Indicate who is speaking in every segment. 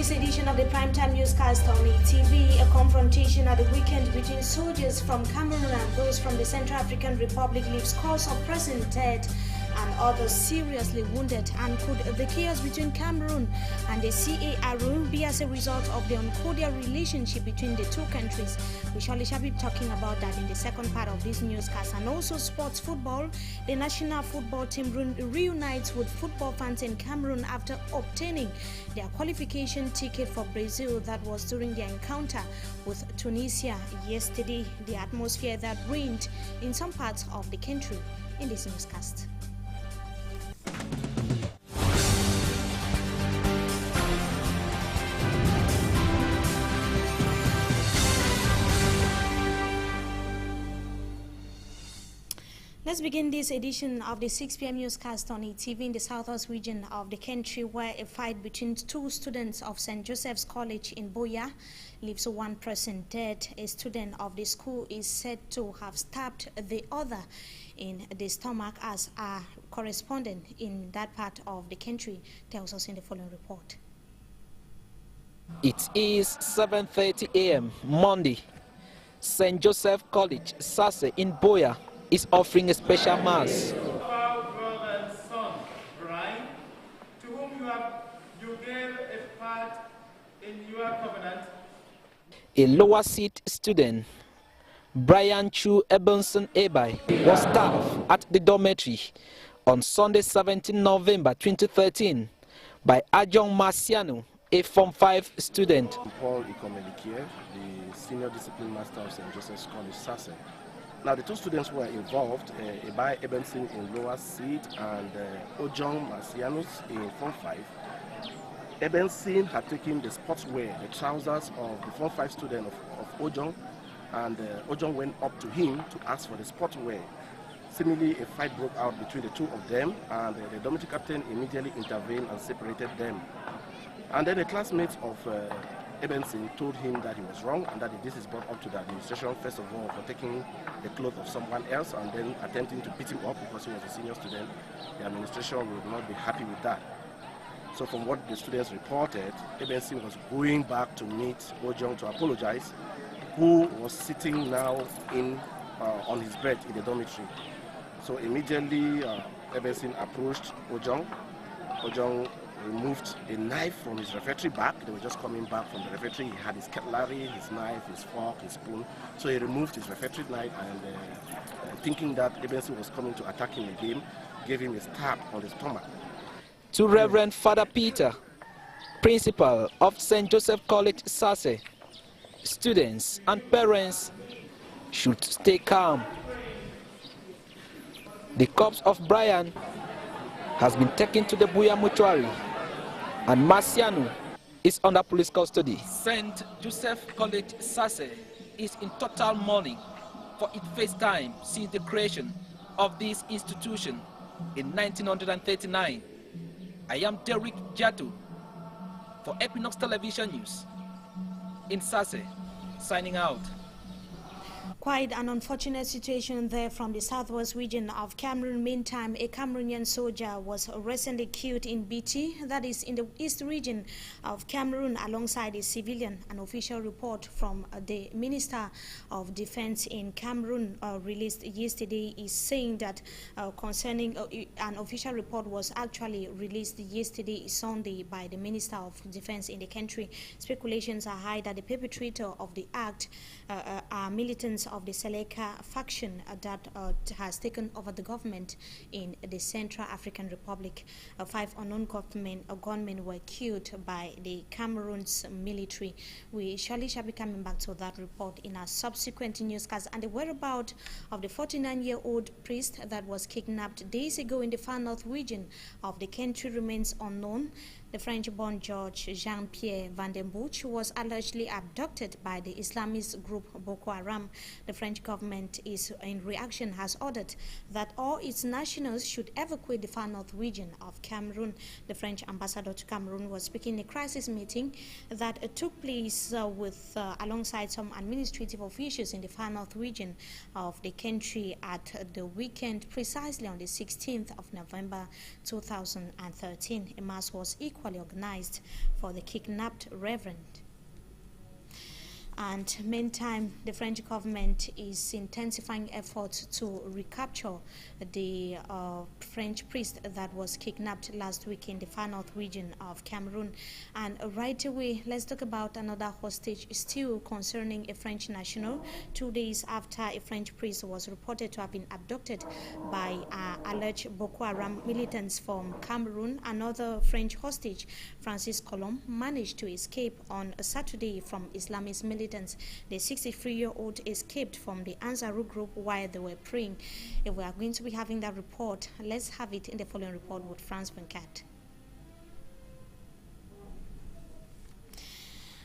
Speaker 1: this edition of the Primetime Newscast on ETV, a confrontation at the weekend between soldiers from Cameroon and those from the Central African Republic leaves cause of present dead and others seriously wounded. And could the chaos between Cameroon and the CARU be as a result of the uncordial relationship between the two countries? We surely shall be talking about that in the second part of this newscast. And also sports football. The national football team reunites with football fans in Cameroon after obtaining their qualification ticket for Brazil. That was during their encounter with Tunisia yesterday. The atmosphere that reigned in some parts of the country in this newscast. Let's begin this edition of the 6 p.m. newscast on ETV in the southwest region of the country, where a fight between two students of St. Joseph's College in Buea leaves one person dead. A student of the school is said to have stabbed the other in the stomach, as a correspondent in that part of the country tells us in the following report.
Speaker 2: It is 7:30 a.m. Monday. St. Joseph College, Sase in Buea, is offering a special mass.
Speaker 3: Our brother and son, Brian, to whom you gave a part in your covenant.
Speaker 2: A lower seat student, Brian Chu Ebenson Ebai, was stabbed at the dormitory on Sunday 17 November 2013 by Ajong Marciano, a Form 5 student.
Speaker 4: Paul Ikomelikie, the Senior Discipline Master of St. Joseph's College, Sase. Now, the two students who were involved, Ebai Ebenson in lower seat and Ojong Marcianus in Form 5. Ebenson had taken the sportswear, the trousers of the Form 5 student of Ojong, and Ojong went up to him to ask for the sportswear. Seemingly, a fight broke out between the two of them, and the dormitory captain immediately intervened and separated them. And then the classmates of Ebenson told him that he was wrong and that this is brought up to the administration, first of all, for taking the clothes of someone else and then attempting to beat him up because he was a senior student. The administration would not be happy with that. So from what the students reported, Ebenson was going back to meet Ojong to apologize, who was sitting now on his bed in the dormitory. So immediately, Ebenson approached Ojong. Ojong removed a knife from his refectory bag. They were just coming back from the refectory. He had his cutlery, his knife, his fork, his spoon. So he removed his refectory knife and thinking that Ebenson was coming to attack him again, gave him a stab on the stomach.
Speaker 2: To Reverend Father Peter, principal of St. Joseph College, Sase, students and parents should stay calm. The corpse of Brian has been taken to the Buea mortuary, and Marciano is under police custody. St. Joseph College, Sase, is in total mourning for its first time since the creation of this institution in 1939. I am Derek Jatu for Equinox Television News in Sase, signing out.
Speaker 1: Quite an unfortunate situation there from the southwest region of Cameroon. Meantime, a Cameroonian soldier was recently killed in Biti, that is in the east region of Cameroon, alongside a civilian. An official report from the Minister of Defense in Cameroon released yesterday is saying that concerning an official report was actually released yesterday, Sunday, by the Minister of Defense in the country. Speculations are high that the perpetrator of the act are militants of the Seleka faction that has taken over the government in the Central African Republic. 5 unknown gunmen were killed by the Cameroon's military. We surely shall be coming back to that report in our subsequent newscast. And the whereabouts of the 49-year-old priest that was kidnapped days ago in the far north region of the country remains unknown. The French-born George Jean-Pierre Van den Buch was allegedly abducted by the Islamist group Boko Haram. The French government in reaction has ordered that all its nationals should evacuate the far north region of Cameroon. The French ambassador to Cameroon was speaking in a crisis meeting that took place alongside some administrative officials in the far north region of the country at the weekend, precisely on the 16th of November 2013. A mass was equal equally organized for the kidnapped reverend. And meantime, the French government is intensifying efforts to recapture the French priest that was kidnapped last week in the far north region of Cameroon. And right away, let's talk about another hostage still concerning a French national. 2 days after a French priest was reported to have been abducted by alleged Boko Haram militants from Cameroon, another French hostage, Francis Colomb, managed to escape on a Saturday from Islamist militants. The 63-year-old escaped from the Ansaru group while they were praying. If we are going to be having that report, let's have it in the following report with Franz Venkat.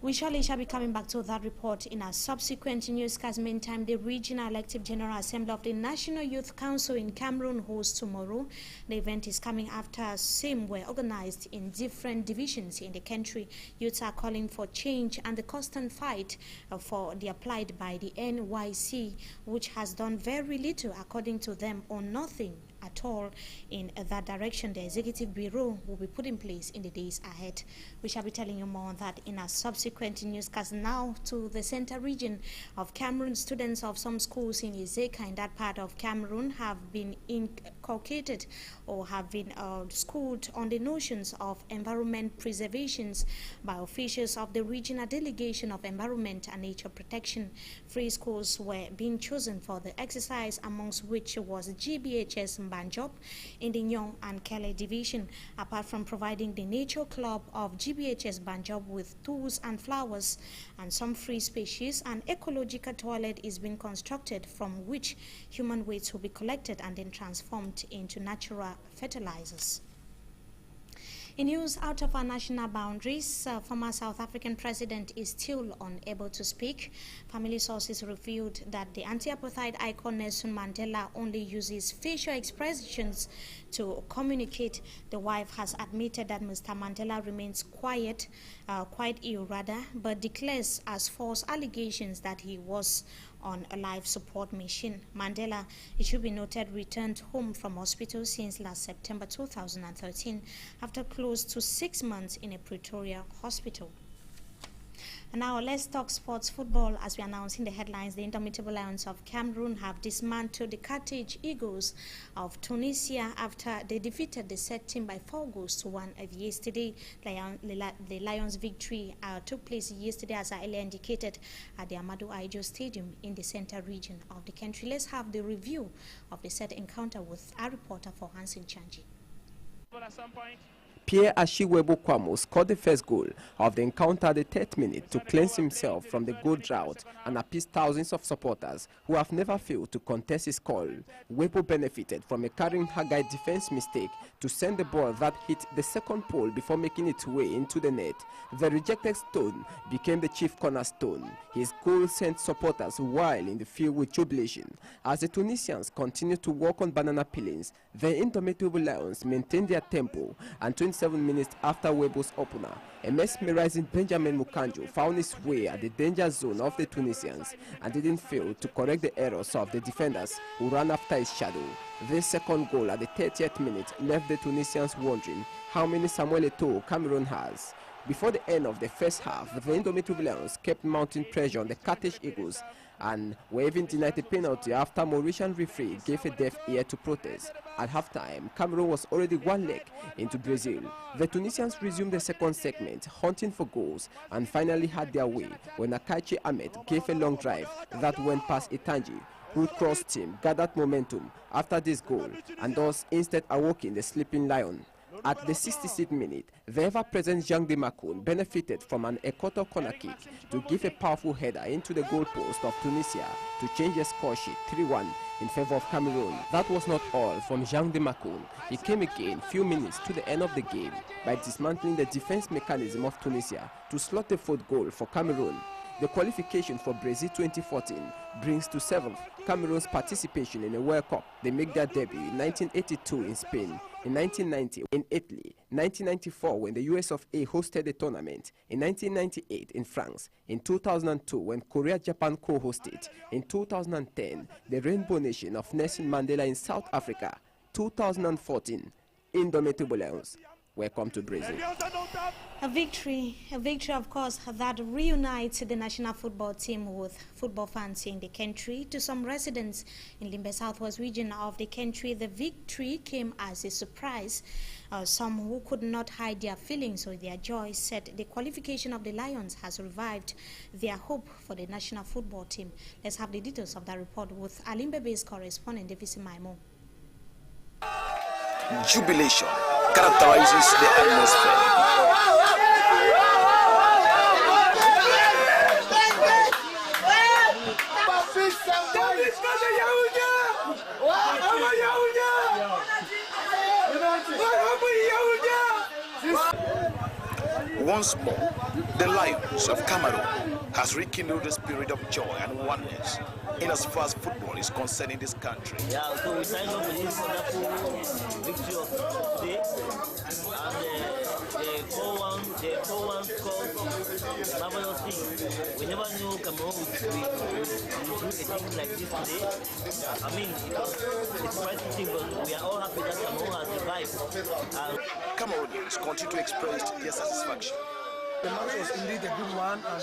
Speaker 1: We surely shall be coming back to that report in our subsequent newscast. Meantime, the Regional Elective General Assembly of the National Youth Council in Cameroon holds tomorrow. The event is coming after same were organized in different divisions in the country. Youths are calling for change and the constant fight for the applied by the NYC, which has done very little, according to them, or nothing at all in that direction. The Executive Bureau will be put in place in the days ahead. We shall be telling you more on that in our subsequent newscast. Now to the center region of Cameroon. Students of some schools in Izeka in that part of Cameroon have been inculcated or have been schooled on the notions of environment preservations by officials of the Regional Delegation of Environment and Nature Protection. 3 schools were being chosen for the exercise, amongst which was GBHS Banjob in the Nyong and Kele division. Apart from providing the Nature Club of GBHS Banjob with tools and flowers and some free species, an ecological toilet is being constructed from which human waste will be collected and then transformed into natural fertilizers. In news out of our national boundaries, former South African president is still unable to speak. Family sources revealed that the anti-apartheid icon Nelson Mandela only uses facial expressions to communicate. The wife has admitted that Mr. Mandela remains quite ill but declares as false allegations that he was on a life support mission. Mandela, it should be noted, returned home from hospital since last September 2013 after close to 6 months in a Pretoria hospital. And now let's talk sports football. As we announced in the headlines, the Indomitable Lions of Cameroon have dismantled the Carthage Eagles of Tunisia after they defeated the said team by 4-1 yesterday. The Lions' victory took place yesterday, as I earlier indicated, at the Amadou Ahidjo Stadium in the center region of the country. Let's have the review of the said encounter with our reporter for Hansen Chanji.
Speaker 5: At some point,
Speaker 6: Pierre Ashiwebo Kwamo scored the first goal of the encounter at the 3rd minute to cleanse himself from the goal drought and appease thousands of supporters who have never failed to contest his call. Webo benefited from a Karim Hagai defense mistake to send the ball that hit the second pole before making its way into the net. The rejected stone became the chief cornerstone. His goal sent supporters wild in the field with jubilation. As the Tunisians continued to work on banana peelings, the Indomitable Lions maintained their tempo, and 27 minutes after Webo's opener, a mesmerizing Benjamin Mukanjo found his way at the danger zone of the Tunisians and didn't fail to correct the errors of the defenders who ran after his shadow. This second goal at the 30th minute left the Tunisians wondering how many Samuel Eto'o Cameroon has. Before the end of the first half, the Indomitable Lions kept mounting pressure on the Carthage Eagles and were even denied a penalty after Mauritian referee gave a deaf ear to protest. At halftime, Cameroon was already 1 leg into Brazil. The Tunisians resumed the second segment, hunting for goals, and finally had their way when Akachi Ahmed gave a long drive that went past Itanji, who crossed him, gathered momentum after this goal, and thus instead awoken the sleeping lion. At the 66th minute, the ever-present Jean de Macoun benefited from an Ekoto corner kick to give a powerful header into the goalpost of Tunisia to change the score sheet 3-1 in favor of Cameroon. That was not all from Jean de Macoun. He came again few minutes to the end of the game by dismantling the defense mechanism of Tunisia to slot the 4th goal for Cameroon. The qualification for Brazil 2014 brings to 7th Cameroon's participation in a World Cup. They make their debut in 1982 in Spain, in 1990 in Italy, 1994 when the US of A hosted the tournament, in 1998 in France, in 2002 when Korea-Japan co-hosted, in 2010 the Rainbow Nation of Nelson Mandela in South Africa, 2014 Indomitable Lions were come to Brazil.
Speaker 1: A victory, of course, that reunites the national football team with football fans in the country. To some residents in Limbe Southwest region of the country, the victory came as a surprise. Some who could not hide their feelings or their joy said the qualification of the Lions has revived their hope for the national football team. Let's have the details of that report with Alimbe-based correspondent Davis Maimo.
Speaker 7: Jubilation characterizes the atmosphere. Once more, the Lions of Cameroon has rekindled the spirit of joy and oneness in as far as football is concerned in this country.
Speaker 8: Yeah, so we signed up with this wonderful victory of today, and the 4-1 score, marvelous thing. We never knew Cameroon would do a thing like this today. I mean, it's a surprising thing, but we are all happy that Cameroon has survived.
Speaker 7: Cameroonians continue to express their satisfaction.
Speaker 9: The match was indeed a good one, and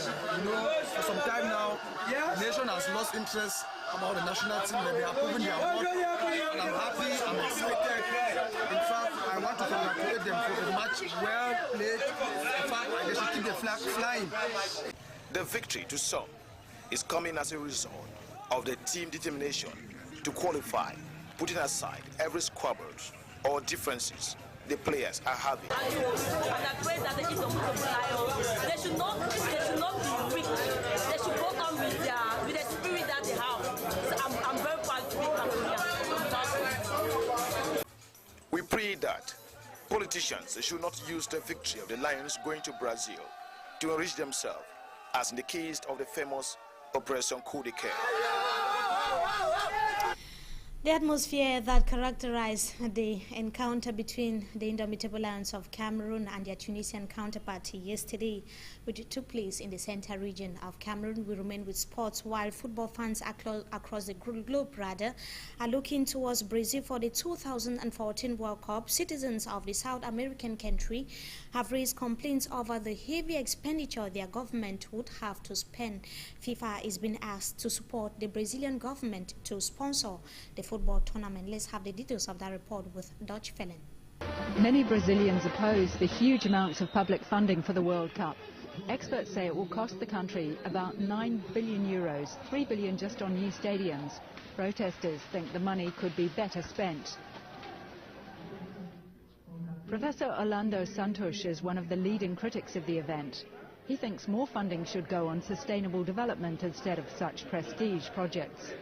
Speaker 9: for some time now, the nation has lost interest about the national team, but they are proving their worth, and I'm happy, I'm excited. In fact, I want to congratulate them for the match well played. In fact, they should keep the flag flying.
Speaker 7: The victory to some is coming as a result of the team determination to qualify, putting aside every squabbles or differences the players are having.
Speaker 10: And I pray that the Indomitable Lions, they should not be weak. They should go on with the spirit that they have. So I'm very proud to be Cameroonian.
Speaker 7: We pray that politicians should not use the victory of the Lions going to Brazil to enrich themselves, as in the case of the famous Operation Coup d'Etat.
Speaker 1: The atmosphere that characterized the encounter between the Indomitable Lions of Cameroon and their Tunisian counterpart yesterday, which took place in the center region of Cameroon, will remain with sports, while football fans across the globe are looking towards Brazil for the 2014 World Cup. Citizens of the South American country have raised complaints over the heavy expenditure their government would have to spend. FIFA is being asked to support the Brazilian government to sponsor the football tournament. Let's have the details of that report with Dutch Felon.
Speaker 11: Many Brazilians oppose the huge amounts of public funding for the World Cup. Experts say it will cost the country about 9 billion euros, 3 billion just on new stadiums. Protesters think the money could be better spent. Professor Orlando Santos is one of the leading critics of the event. He thinks more funding should go on sustainable development instead of such prestige projects.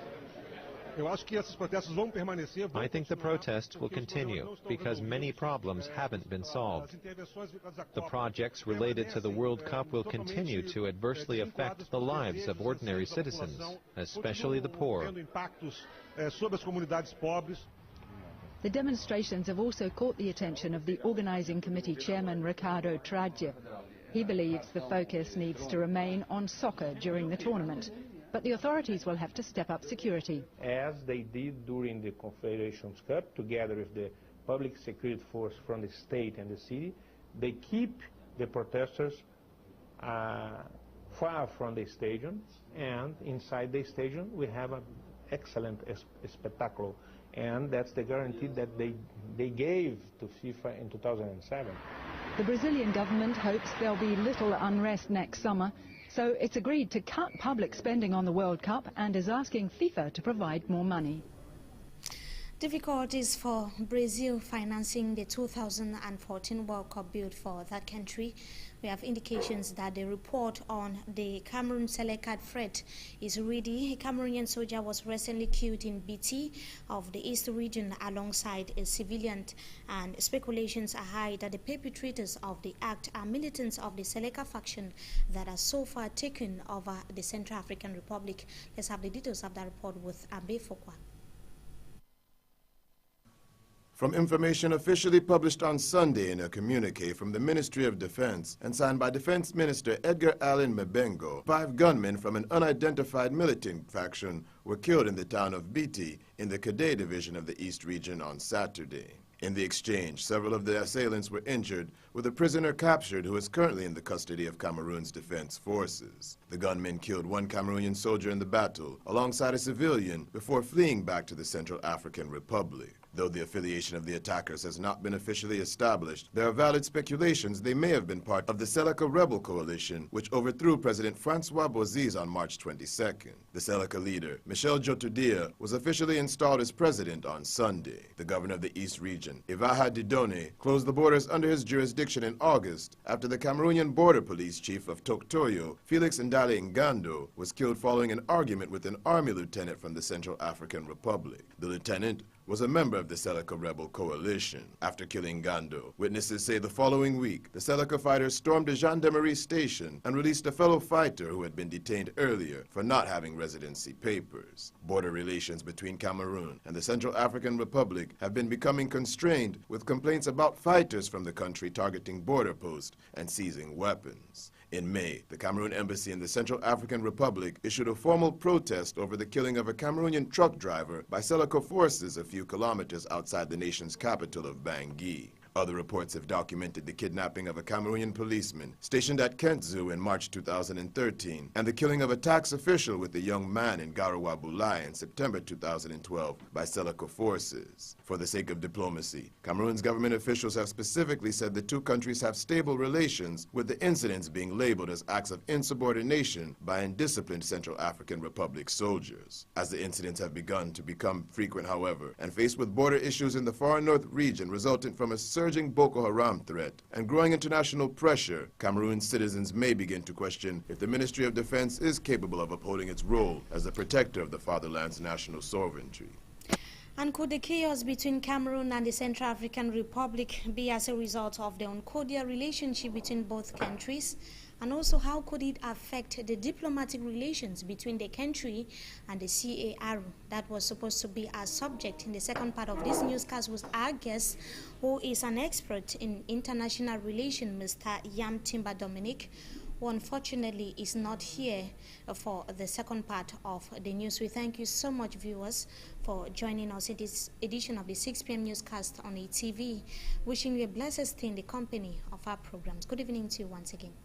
Speaker 12: I think the protests will continue because many problems haven't been solved. The projects related to the World Cup will continue to adversely affect the lives of ordinary citizens, especially the poor.
Speaker 11: The demonstrations have also caught the attention of the organizing committee chairman Ricardo Trajde. He believes the focus needs to remain on soccer during the tournament, but the authorities will have to step up security.
Speaker 13: As they did during the Confederations Cup, together with the public security force from the state and the city, they keep the protesters far from the stadium, and inside the stadium we have an excellent spectacle, and that's the guarantee that they gave to FIFA in 2007.
Speaker 11: The Brazilian government hopes there'll be little unrest next summer, so it's agreed to cut public spending on the World Cup and is asking FIFA to provide more money.
Speaker 1: Difficulties for Brazil financing the 2014 World Cup bid for that country. We have indications that the report on the Cameroon select card threat is ready. A Cameroonian soldier was recently killed in BT of the East region alongside a civilian, and speculations are high that the perpetrators of the act are militants of the Seleka faction that are so far taken over the Central African Republic. Let's have the details of that report with Abe Fokwa.
Speaker 14: From information officially published on Sunday in a communique from the Ministry of Defense and signed by Defense Minister Edgar Allen Mabengo, 5 gunmen from an unidentified militant faction were killed in the town of Biti in the Kadai division of the East region on Saturday. In the exchange, several of the assailants were injured, with a prisoner captured who is currently in the custody of Cameroon's defense forces. The gunmen killed one Cameroonian soldier in the battle, alongside a civilian, before fleeing back to the Central African Republic. Though the affiliation of the attackers has not been officially established, there are valid speculations they may have been part of the Seleka rebel coalition, which overthrew President Francois Bozize on March 22nd. The Seleka leader, Michel Djotodia, was officially installed as president on Sunday. The governor of the East region, Ivaha Didone, closed the borders under his jurisdiction in August after the Cameroonian border police chief of Toktoyo, Felix Ndale Ngando, was killed following an argument with an army lieutenant from the Central African Republic. The lieutenant was a member of the Seleka rebel coalition. After killing Ngando, witnesses say the following week, the Seleka fighters stormed a gendarmerie station and released a fellow fighter who had been detained earlier for not having residency papers. Border relations between Cameroon and the Central African Republic have been becoming constrained, with complaints about fighters from the country targeting border posts and seizing weapons. In May, the Cameroon embassy in the Central African Republic issued a formal protest over the killing of a Cameroonian truck driver by Seleka forces a few kilometers outside the nation's capital of Bangui. Other reports have documented the kidnapping of a Cameroonian policeman stationed at Kent Zoo in March 2013 and the killing of a tax official with a young man in Garoua Bulai in September 2012 by Seleka forces. For the sake of diplomacy, Cameroon's government officials have specifically said the two countries have stable relations, with the incidents being labeled as acts of insubordination by undisciplined Central African Republic soldiers. As the incidents have begun to become frequent, however, and faced with border issues in the far north region resulting from a surging Boko Haram threat and growing international pressure, Cameroon citizens may begin to question if the Ministry of Defense is capable of upholding its role as the protector of the fatherland's national sovereignty.
Speaker 1: And could the chaos between Cameroon and the Central African Republic be as a result of the uncordial relationship between both countries? And also, how could it affect the diplomatic relations between the country and the CAR? That was supposed to be our subject in the second part of this newscast with our guest, who is an expert in international relations, Mr. Yam Timber Dominic, who unfortunately is not here for the second part of the news. We thank you so much, viewers, for joining us in this edition of the 6 p.m. newscast on ATV. Wishing you a blessed stay in the company of our programs. Good evening to you once again.